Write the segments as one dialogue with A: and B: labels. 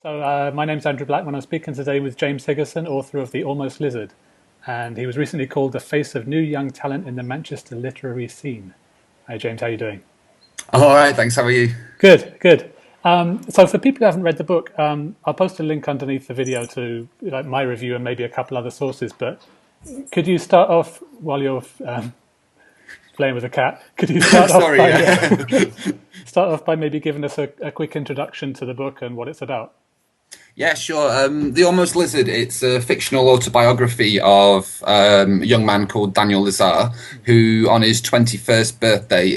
A: My name's Andrew Blackman. I'm speaking today with James Higgerson, author of The Almost Lizard, and he was recently called the face of new young talent in the Manchester literary scene. Hi, James. How are you doing?
B: All right, thanks. How are you?
A: Good, good. So for people who haven't read the book, I'll post a link underneath the video to like my review and maybe a couple other sources. But could you start off while you're playing with a cat? Could you start off
B: Sorry,
A: by
B: yeah.
A: start off by maybe giving us a quick introduction to the book and what it's about?
B: Yeah, sure. The Almost Lizard, it's a fictional autobiography of a young man called Daniel Lazar, who on his 21st birthday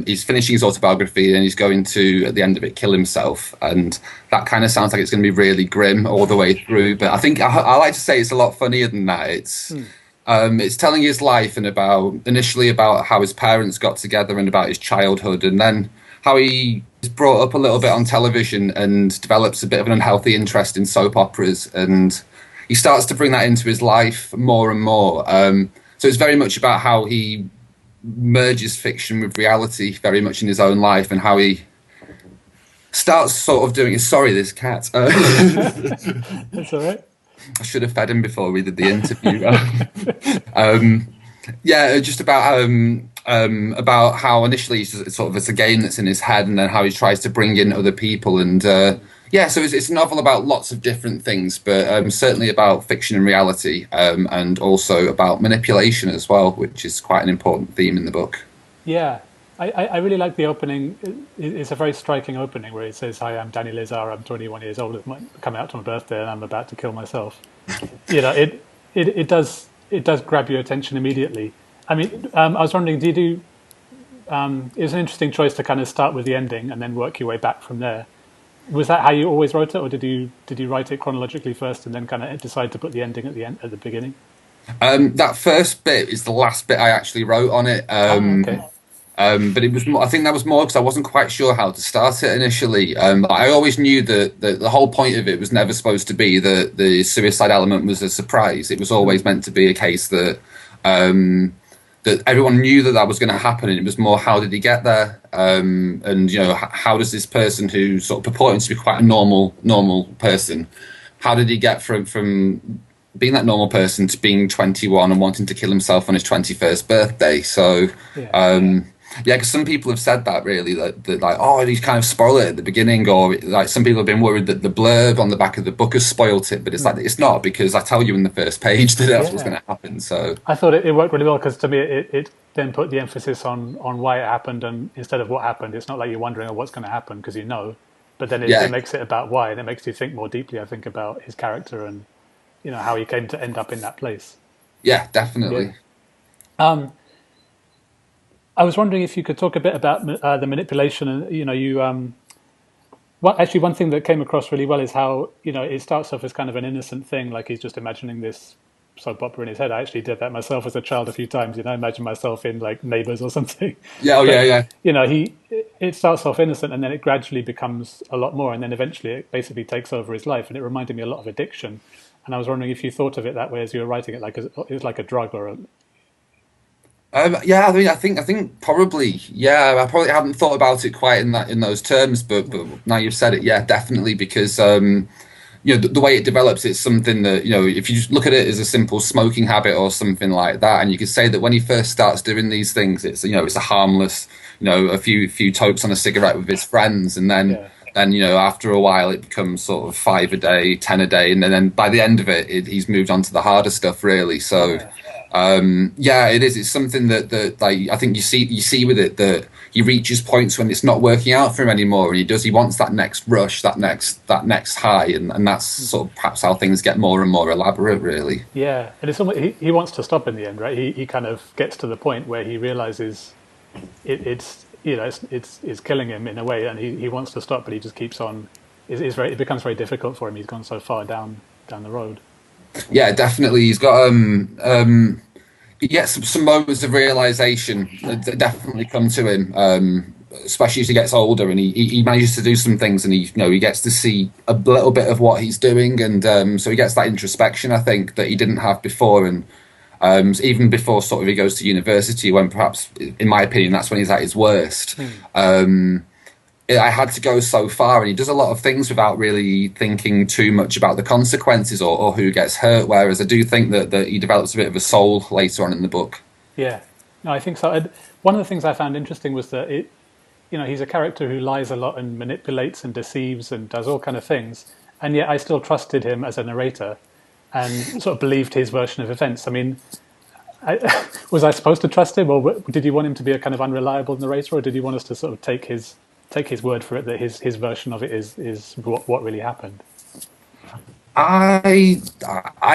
B: he's finishing his autobiography and he's going to, at the end of it, kill himself. And that kind of sounds like it's going to be really grim all the way through. But I think I like to say it's a lot funnier than that. It's telling his life and initially about how his parents got together and about his childhood, and then how he is brought up a little bit on television and develops a bit of an unhealthy interest in soap operas, and he starts to bring that into his life more and more. So it's very much about how he merges fiction with reality very much in his own life, and how he starts sort of doing it. Sorry, this cat.
A: That's all right.
B: I should have fed him before we did the interview. Yeah, just about how initially it's a game that's in his head, and then how he tries to bring in other people, and yeah, so it's a novel about lots of different things, but certainly about fiction and reality, and also about manipulation as well, which is quite an important theme in the book.
A: Yeah, I really like the opening. It's a very striking opening where it says, "Hi, I'm Danny Lizar. I'm 21 years old. Coming out to my birthday, and I'm about to kill myself." It does grab your attention immediately. I mean, I was wondering, do you do? It's an interesting choice to kind of start with the ending and then work your way back from there. Was that how you always wrote it, or did you write it chronologically first and then kind of decide to put the ending at the beginning?
B: That first bit is the last bit I actually wrote on it.
A: Ah, okay.
B: But it was more, I think that was more because I wasn't quite sure how to start it initially. I always knew that the whole point of it was never supposed to be that the suicide element was a surprise. It was always meant to be a case that everyone knew that was going to happen, and it was more how did he get there, and how does this person who sort of purporting to be quite a normal person, how did he get from being that normal person to being 21 and wanting to kill himself on his 21st birthday? So
A: Yeah.
B: yeah, because some people have said that really, that like, oh, he's kind of spoiled it at the beginning, or like some people have been worried that the blurb on the back of the book has spoilt it, but it's like it's not, because I tell you in the first page that that's what's
A: Yeah.
B: going to happen. So
A: I thought it worked really well because to me it then put the emphasis on why it happened, and instead of what happened, it's not like you're wondering, oh, what's going to happen, because you know, but then it
B: yeah,
A: makes it about why, and it makes you think more deeply, I think, about his character and how he came to end up in that place.
B: yeah,
A: Yeah.
B: definitely.
A: Um, I was wondering if you could talk a bit about the manipulation, and actually one thing that came across really well is how it starts off as kind of an innocent thing, like he's just imagining this soap opera in his head. I actually did that myself as a child a few times. Imagine myself in like Neighbours or something.
B: Yeah, oh yeah,
A: But
B: yeah.
A: he it starts off innocent, and then it gradually becomes a lot more, and then eventually it basically takes over his life. And it reminded me a lot of addiction. And I was wondering if you thought of it that way as you were writing it, like it's like a drug or a
B: Yeah, I think probably, yeah. I probably hadn't thought about it quite in those terms, but now you've said it, yeah, definitely, because the way it develops, it's something that, if you just look at it as a simple smoking habit or something like that, and you could say that when he first starts doing these things, it's a harmless, a few tokes on a cigarette with his friends, and then
A: yeah.
B: after a while it becomes sort of 5 a day, 10 a day, and then by the end of he's moved on to the harder stuff, really. So
A: Yeah.
B: yeah, it is. It's something that like I think you see with it that he reaches points when it's not working out for him anymore, and he wants that next rush, that next high, and that's sort of perhaps how things get more and more elaborate, really.
A: Yeah, and it's almost, he wants to stop in the end, right? He kind of gets to the point where he realizes it's it's killing him in a way, and he wants to stop, but he just keeps on. It becomes very difficult for him. He's gone so far down the road.
B: Yeah, definitely. He's got he gets some moments of realization that definitely come to him, especially as he gets older, and he manages to do some things, and he gets to see a little bit of what he's doing, and so he gets that introspection, I think, that he didn't have before, and even before sort of he goes to university, when perhaps, in my opinion, that's when he's at his worst.
A: Hmm.
B: I had to go so far, and he does a lot of things without really thinking too much about the consequences or who gets hurt. Whereas I do think that he develops a bit of a soul later on in the book.
A: Yeah, no, I think so. And one of the things I found interesting was that he's a character who lies a lot and manipulates and deceives and does all kind of things, and yet I still trusted him as a narrator and sort of believed his version of events. I mean, was I supposed to trust him, or did you want him to be a kind of unreliable narrator, or did you want us to sort of take his word for it that his version of it is what really happened?
B: I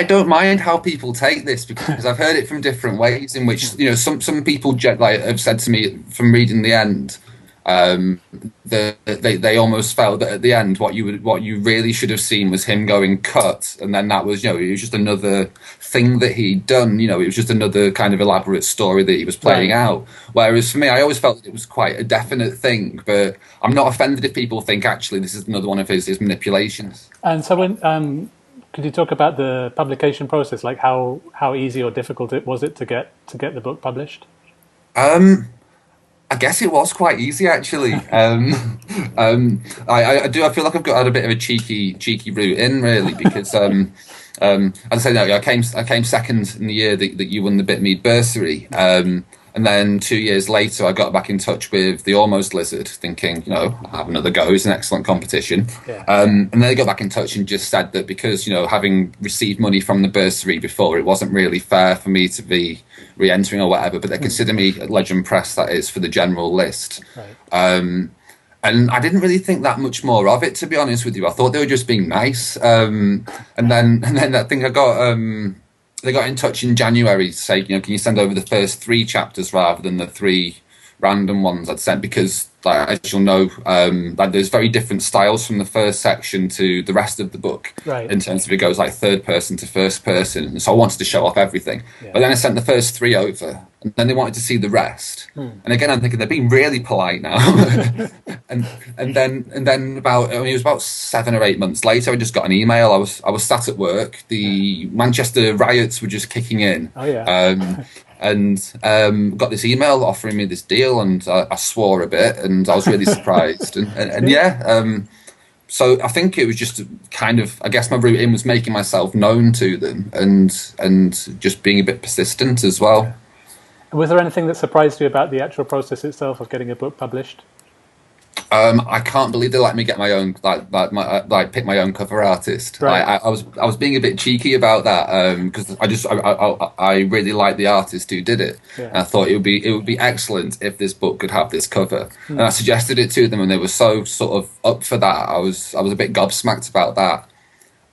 B: don't mind how people take this, because I've heard it from different ways in which, some people have said to me from reading the end, that they almost felt that at the end what you really should have seen was him going cut, and then that was, it was just another thing that he'd done. It was just another kind of elaborate story that he was playing out. Whereas for me, I always felt that it was quite a definite thing. But I'm not offended if people think actually this is another one of his manipulations.
A: And so when could you talk about the publication process, like how easy or difficult was it to get the book published?
B: I guess it was quite easy, actually. I feel like I've had a bit of a cheeky route in, really, because as I say, no, I came second in the year that you won the Bitmead bursary, and then 2 years later I got back in touch with the Almost Lizard, thinking, I'll have another go. It's an excellent competition.
A: Yeah.
B: And then they got back in touch and just said that because, having received money from the bursary before, it wasn't really fair for me to be re-entering or whatever, but they consider me at Legend Press, that is, for the general list.
A: Right.
B: And I didn't really think that much more of it, to be honest with you. I thought they were just being nice. And then I think they got in touch in January to say, can you send over the first 3 chapters rather than the 3 random ones I'd sent, because, as you'll know, there's very different styles from the first section to the rest of the book,
A: right,
B: in terms of it goes like third person to first person. And so I wanted to show off everything. Yeah. But then I sent the first 3 over, and then they wanted to see the rest. And again, I'm thinking they're being really polite now. and then it was about 7 or 8 months later, I just got an email. I was sat at work. The Manchester riots were just kicking in.
A: Oh yeah.
B: And got this email offering me this deal, and I swore a bit, and I was really surprised. So I think it was just kind of, I guess my route in was making myself known to them, and just being a bit persistent as well.
A: Yeah. Was there anything that surprised you about the actual process itself of getting a book published?
B: I can't believe they let me get my own pick my own cover artist.
A: Right.
B: I was being a bit cheeky about that, because I really liked the artist who did it.
A: Yeah.
B: And I thought it would be excellent if this book could have this cover. And I suggested it to them, and they were so sort of up for that. I was a bit gobsmacked about that.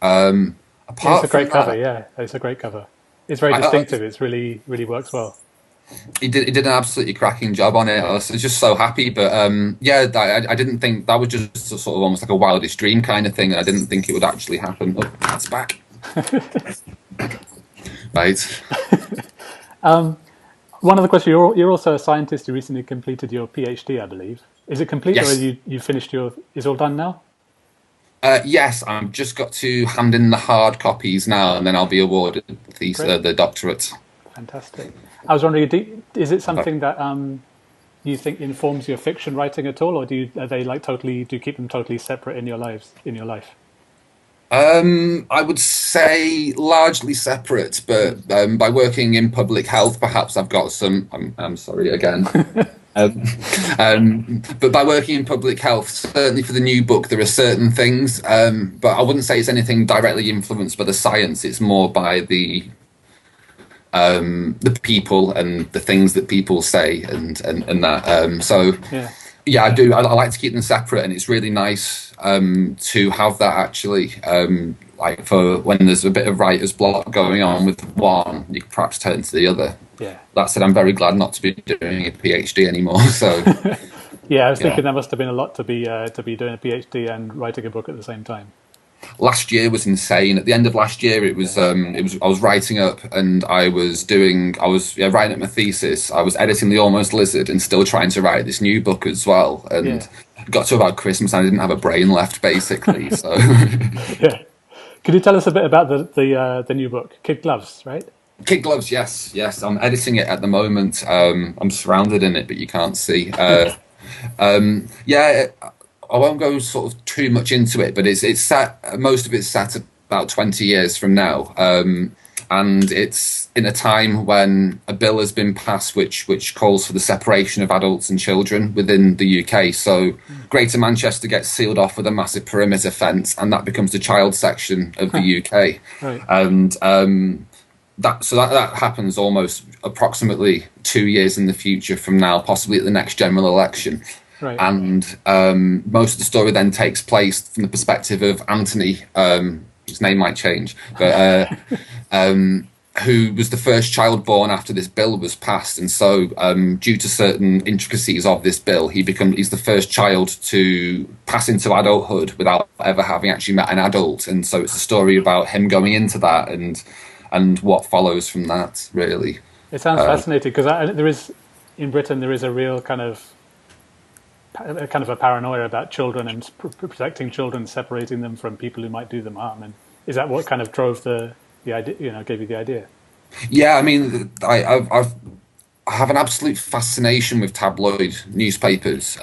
A: It's a great cover. Yeah, it's a great cover. It's very distinctive. It really works well.
B: He did an absolutely cracking job on it. I was just so happy, but I didn't think that was just sort of almost like a wildest dream kind of thing, and I didn't think it would actually happen. Oh, that's back. Right.
A: One other question: you're also a scientist who recently completed your PhD, I believe. Is it complete,
B: yes.
A: Or you finished is all done now?
B: Yes, I've just got to hand in the hard copies now, and then I'll be awarded the doctorate.
A: Fantastic. I was wondering, is it something that you think informs your fiction writing at all, or do you keep them totally separate in your life?
B: I would say largely separate, but by working in public health, perhaps I've got some. I'm sorry again. But by working in public health, certainly for the new book, there are certain things, but I wouldn't say it's anything directly influenced by the science. It's more by the people and the things that people say and that. Yeah, I do. I like to keep them separate, and it's really nice to have that actually. Like for when there's a bit of writer's block going on with one, you can perhaps turn to the other.
A: Yeah.
B: That said, I'm very glad not to be doing a PhD anymore. So.
A: Yeah, I was thinking there must have been a lot to be doing a PhD and writing a book at the same time.
B: Last year was insane. At the end of last year, I was writing up, and I was writing up my thesis. I was editing The Almost Lizard and still trying to write this new book as well. And got to about Christmas, and I didn't have a brain left, basically. So.
A: Yeah. Could you tell us a bit about the new book, Kid Gloves, right?
B: Kid Gloves, yes. I'm editing it at the moment. I'm surrounded in it, but you can't see. I won't go sort of too much into it, but it's set. Most of it's set about 20 years from now, and it's in a time when a bill has been passed which calls for the separation of adults and children within the UK. So Greater Manchester gets sealed off with a massive perimeter fence, and that becomes the child section of the UK.
A: Right.
B: And that happens almost approximately 2 years in the future from now, possibly at the next general election.
A: Right.
B: And most of the story then takes place from the perspective of Anthony, his name might change, but who was the first child born after this bill was passed. And so due to certain intricacies of this bill, he's the first child to pass into adulthood without ever having actually met an adult. And so it's a story about him going into that and what follows from that, really.
A: It sounds fascinating, because in Britain there is a real kind of a paranoia about children and protecting children, separating them from people who might do them harm. And is that what kind of drove the idea? Gave you the idea?
B: Yeah, I mean, I have an absolute fascination with tabloid newspapers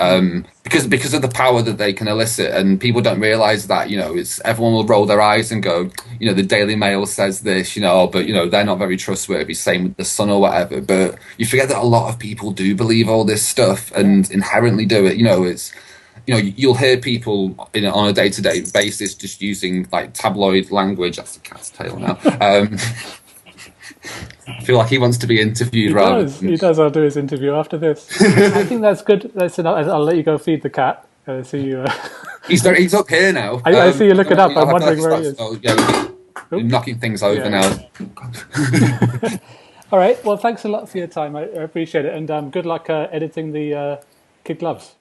B: because of the power that they can elicit, and people don't realise that. It's everyone will roll their eyes and go, the Daily Mail says this, but they're not very trustworthy. Same with the Sun or whatever. But you forget that a lot of people do believe all this stuff and inherently do it. It's you'll hear people on a day-to-day basis just using like tabloid language. That's the cat's tail now. I feel like he wants to be interviewed.
A: He does. I'll do his interview after this. I think that's good. Listen, I'll let you go feed the cat. See you.
B: He's up here now.
A: I see you looking up. I'm wondering where he is.
B: Oh, yeah, knocking things over now.
A: All right. Well, thanks a lot for your time. I appreciate it, and good luck editing the Kid Gloves.